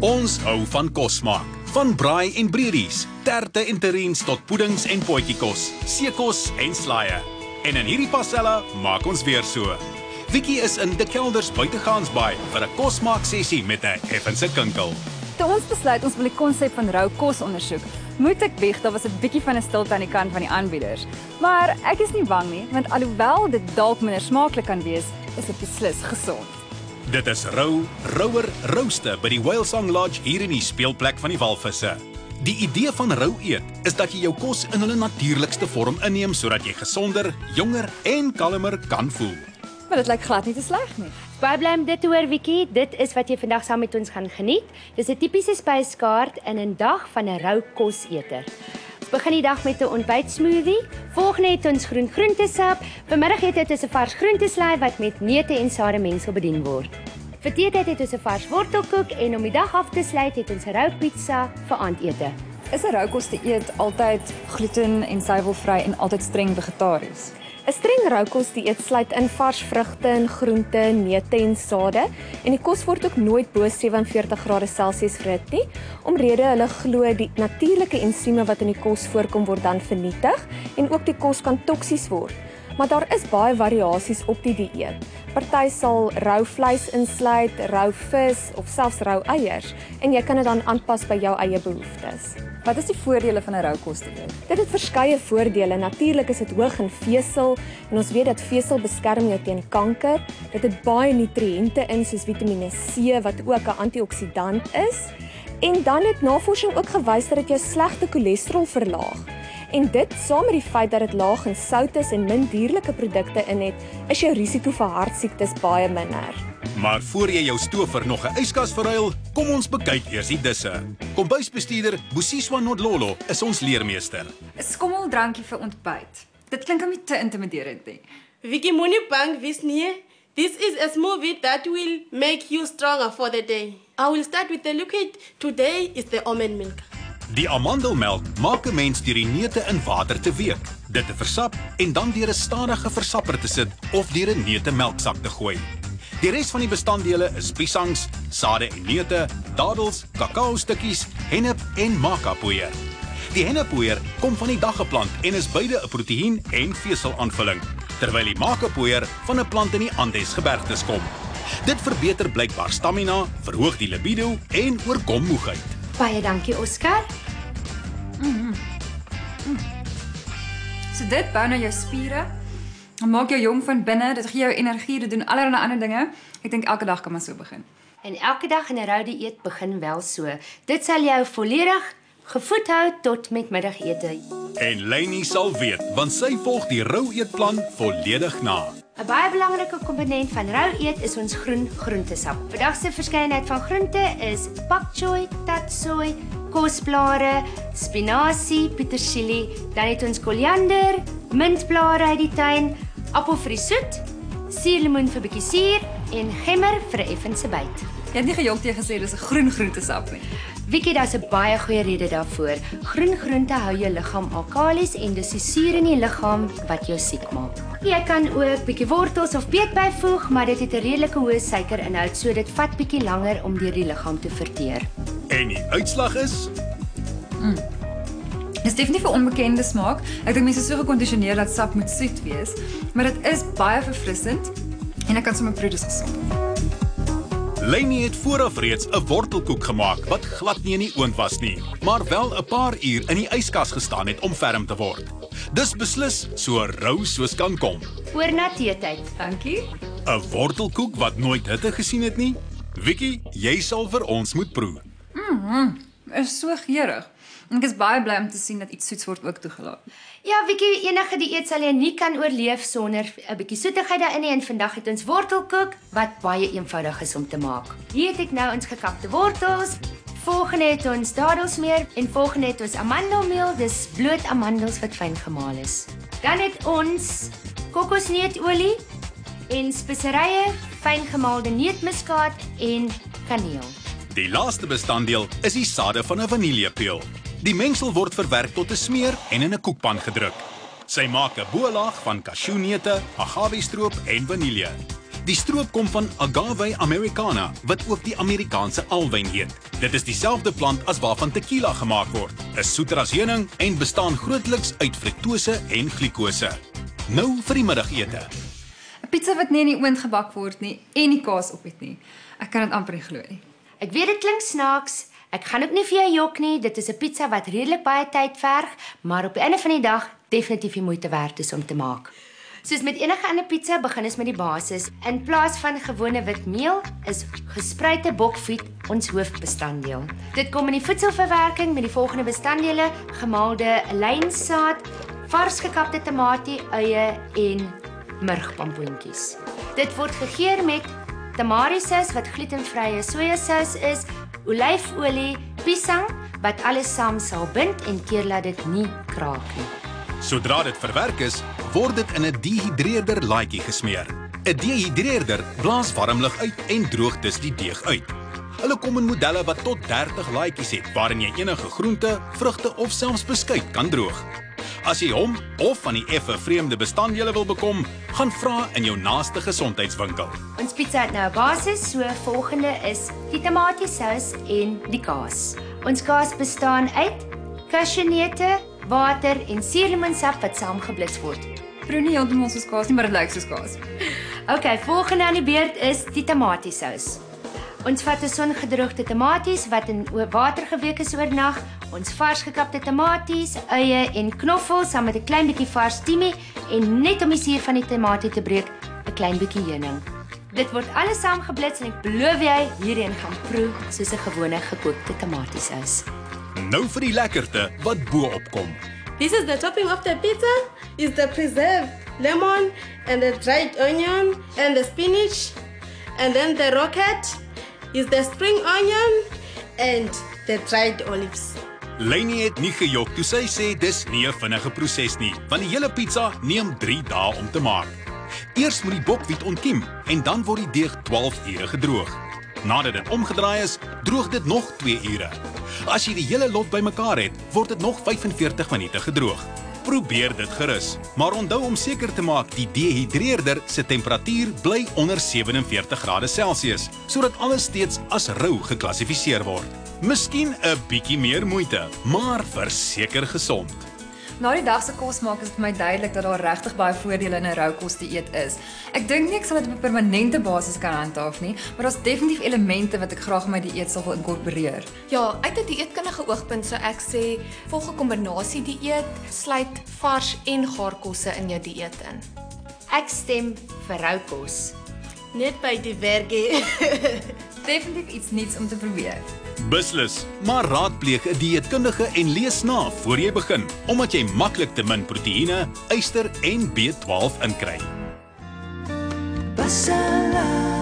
Ons hou van kos maak. Van braai en breedies, terte en terrines tot puddings en potjiekos, seekos en slaaië. En in hierdie pasella maak ons weer so. Vicky is in De Kelders buitegaansbaai vir 'n kosmaak-sessie met 'n effense kinkel. Toe ons besluit ons wil die konsep van rou kos ondersoek, moet ek bieg, daar was 'n bietjie van 'n stilte aan die kant van die aanbieders. Maar ek is nie bang nie, want alhoewel dit dalk minder smaaklik kan wees, is dit beslis gesond. Dit is rouer rooste by die Whalesong Lodge hier in die speelplek van die walvisse. Die idee van rou eet is dat jy jou kos in hulle natuurlikste vorm inneem sodat jy gesonder, jonger en kalmer kan voel. Maar dit lyk glad nie te sleg nie. Baie bly om dit te hoor, Vicky. Dit is wat jy vandag saam met ons gaan geniet. Dis 'n tipiese spyskaart in 'n dag van 'n rou koseter. Ons begin die dag met 'n ontbytsmoothie. Volgende het ons groentesap. Vanmiddagete het ons 'n vars groenteslaai wat met neute en sademengsel bedien word. Vir teetyd het ons 'n vars wortelkoek en om die dag af te sluit het ons 'n rou pizza vir aandete. Is 'n rou kos te eet altyd gluten en suiwelvry en altyd streng vegetaries? 'n Streng roukosdieet sluit in vars vrugte en groente, neute en sade en die kos word ook nooit bo 47 grade Celsius gerit nie, omrede hulle glo die natuurlike ensieme wat in die kos voorkom word dan vernietig en ook die kos kan toksies word. Maar daar is baie variasies op die dieet. Party sal rou vleis insluit, rou vis of selfs rou eiers en jy kan dit dan aanpas by jou eie behoeftes. Wat is die voordele van 'n rou kos te eet? Dit het verskeie voordele. Natuurlik is dit hoog in vesel en ons weet dat vesel beskerm jou teen kanker. Dit het baie nutriënte in soos Vitamiene C wat ook 'n antioksidant is. En dan het navorsing ook gewys dat dit jou slegte cholesterol verlaag. En dit, saam met die feit dat dit laag in sout is en min dierlike produkte in het, is jou risiko vir hartsiektes baie minder. Maar voor jy jou stower nog 'n yskas verruil, kom ons bekyk eers die disse. Kombuisbestuurder Busiswa Nodlolo is ons leermeester. 'n Skommeldrankie vir ontbyt. Dit klink om nie te intimiderend nie. Vicky moenie bang wees nie. This is a smoothie that will make you stronger for the day. I will start with the liquid. Today is the almond milk. Die amandelmelk maak 'n mens deur die neute in water te week, dit te versap en dan deur 'n stadige versapper te sit of deur 'n neutemelksak te gooi. Die res van die bestanddele is piesangs, sade en neute, dadels, kakaostukkies, hennep en makapoeier. Die hennepoeier kom van die daggeplant en is beide 'n proteïen en veselaanvulling, terwyl die makapoeier van 'n plant in die Andesgebergtes kom. Dit verbeter blykbaar stamina, verhoog die libido en oorkom moegheid. Baie dankie, Oscar. So dit bou nou jou spiere. Dan maak jou jong van binne, dit gee jou energie, dit doen allerlei ander dinge. Ek dink elke dag kan maar so begin. En elke dag in 'n rou dieet begin wel so. Dit sal jou volledig gevoed hou tot met middagete. En Leni sal weet, want sy volg die rou eetplan volledig na. 'n Baie belangrike komponent van rou eet is ons groentesap. Vandag se verskeidenheid van groente is pak choy, tatsoi, kosblare, spinasie, petersilie, dan het ons koriander, mintblare uit die tuin, appel vir die soet, suurlemoen vir bietjie suur en gemmer vir 'n effense byt. Jy het nie gejok jy gesê dis 'n groen groentesap nie. Vicky, daar's 'n baie goeie rede daarvoor. Groen groente hou jou liggaam alkalis en dis die suur in die liggaam wat jou siek maak. Jy kan ook bietjie wortels of beet byvoeg, maar dit het 'n redelike hoë suikerinhoud, so dit vat bietjie langer om deur die liggaam te verteer. En die uitslag is Dis definitief 'n onbekende smaak. Ek dink mense is so gekondisioneer dat sap moet soet wees, maar dit is baie verfrissend en ek kan sommer proe dis gesond. Leni het vooraf reeds 'n wortelkoek gemaak wat glad nie in die oond was nie, maar wel 'n paar uur in die yskas gestaan het om ferm te word. Dis beslis so rou soos kan kom. Oor na teetyd. Dankie. 'n Wortelkoek wat nooit hitte gesien het nie? Vicky, jy sal vir ons moet proe. Is so geurig. En ek is baie bly om te sien dat iets soets word ook toegelaat. Ja, Vicky, enige dieet sal jy nie kan oorleef sonder 'n bietjie soetigheid daarin nie en vandag het ons wortelkoek wat baie eenvoudig is om te maak. Hier het ek nou ons gekapte wortels. Volgende het ons dadelsmeer en volgende het ons amandelmeel, dis bloot amandels wat fyn gemaal is. Dan het ons kokosneutolie en speserye, fyn gemaalde neutmuskaat en kaneel. Die laaste bestanddeel is die sade van 'n vaniljepeul. Die mengsel word verwerk tot 'n smeer en in 'n koekpan gedruk. Sy maak 'n bo-laag van kasjoeneute, agavestroop en vanilje. Die stroop kom van Agave americana, wat ook die Amerikaanse alwyn heet. Dit is dieselfde plant as waarvan tequila gemaak word, is soeter as heuning en bestaan grootliks uit fruktose en glikose. Nou vir die middagete. 'n Pizza wat nie in die oond gebak word nie en nie kaas op het nie. Ek kan dit amper nie glo nie. Ek weet dit klink snaaks. Ek gaan ook nie vir jou jok nie. Dit is 'n pizza wat redelik baie tyd verg, maar op die einde van die dag definitief die moeite werd is om te maak. Soos met enige ander pizza begin ons met die basis. In plaas van gewone witmeel is gespruite bokfiet ons hoofbestanddeel. Dit kom in die voedselverwerking met die volgende bestanddele: gemaalde lynsaad, vars gekapte tamatie, eie en murgpampoentjies. Dit word gegeur met tamarisaus wat glutenvrye sojasous is, olyfolie, piesang wat alles saam sal bind en keer laat dit nie kraak nie. Sodra dit verwerk is, word dit in 'n dehidreerder laaitjie gesmeer. 'n Dehidreerder blaas warm lug uit en droog dus die deeg uit. Hulle kom in modelle wat tot 30 laaitjies het, waarin jy enige groente, vrugte of selfs beskuit kan droog. As jy hom of van die effe vreemde bestanddele wil bekom, gaan vra in jou naaste gesondheidswinkel. Ons pizza het nou 'n basis, so volgende is die tamatiesous en die kaas. Ons kaas bestaan uit kasjouneute, water en suurlemonsap wat saamgeblits word. Proe nie heeltemal soos kaas nie, maar dit lyk soos kaas. OK, volgende aan die beurt is die tamatiesous. Ons vat 'n songedroogde tamaties wat in water geweek is oornag, ons vars gekapte tamaties, eie en knoffel saam met 'n klein bietjie vars tiemie en net om die suur van die tamatie te breek, 'n klein bietjie heuning. Dit word alles saamgeblits en ek beloof jy, hierheen gaan proe soos 'n gewone gekookte tamatiesous. Nou vir die lekkerte wat bo-op kom. This is the topping of the pizza. Is the preserved lemon and the dried onion and the spinach. And then the rocket is the spring onion and the dried olives. Leni het nie gejok toe sy sê dis nie 'n vinnige proses nie, want die hele pizza neem 3 dae om te maak. Eers moet die bokwiet ontkiem en dan word die deeg 12 ure gedroog. Nadat dit omgedraai is, droog dit nog 2 ure. As jy die hele lot bymekaar het, word dit nog 45 minute gedroog. Probeer dit gerus, maar onthou om seker te maak die dehidreerder se temperatuur bly onder 47 grade Celsius, sodat alles steeds as rou geklassifiseer word. Miskien 'n bietjie meer moeite, maar verseker gesond. Na die dag se kos maak is dit vir my duidelik dat daar regtig baie voordele in 'n roukos dieet is. Ek dink nie ek sal dit op 'n permanente basis kan handhaaf nie, maar daar's definitief elemente wat ek graag in my dieet sal wil inkorporeer. Ja, uit 'n dieetkundige oogpunt sou ek sê, volg 'n kombinasie dieet, sluit vars en gaarkosse in jou dieet in. Ek stem vir roukos. Net by die werke. Definitief iets nuuts om te probeer. Beslis, maar raadpleeg 'n dieetkundige en lees na voor jy begin, omdat jy maklik te min proteïene, yster en B12 inkry. Pásala.